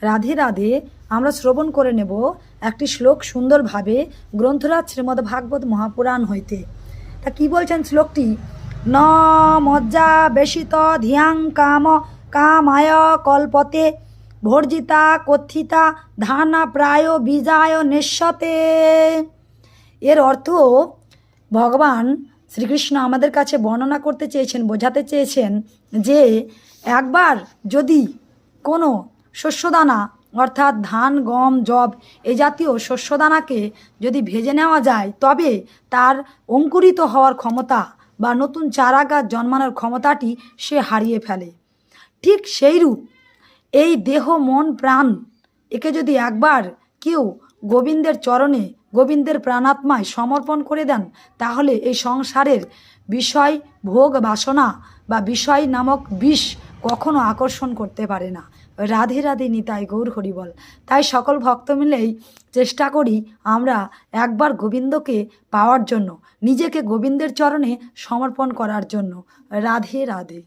রাধে রাধে আমরা শ্রবণ করে নেব একটি শ্লোক সুন্দরভাবে গ্রন্থরাজ শ্রীমদ্ ভাগবত মহাপুরাণ হইতে। তা কি বলছেন শ্লোকটি? ন মজ্জা বেশিত ধিয়াং কাম কামায় কল্পতে ভর্জিতা কথিতা ধানা প্রায় বীজায় নিঃস্বতে। এর অর্থ ভগবান শ্রীকৃষ্ণ আমাদের কাছে বর্ণনা করতে চেয়েছেন, বোঝাতে চেয়েছেন যে একবার যদি কোনো শস্যদানা অর্থাৎ ধান, গম, যব এই জাতীয় শস্যদানাকে যদি ভেজে নেওয়া যায় তবে তার অঙ্কুরিত হওয়ার ক্ষমতা বা নতুন চারা গাছ জন্মানোর ক্ষমতাটি সে হারিয়ে ফেলে। ঠিক সেইরূপ এই দেহ, মন, প্রাণ একে যদি একবার কেউ গোবিন্দের চরণে, গোবিন্দের প্রাণাত্মায় সমর্পণ করে দেন তাহলে এই সংসারের বিষয় ভোগ বাসনা বা বিষয় নামক বিষ কখনো আকর্ষণ করতে পারে না। রাধে রাধে নিতাই গৌর হরিবল। তাই সকল ভক্ত মিলেই চেষ্টা করি আমরা একবার গোবিন্দকে পাওয়ার জন্য, নিজেকে গোবিন্দের চরণে সমর্পণ করার জন্য। রাধে রাধে।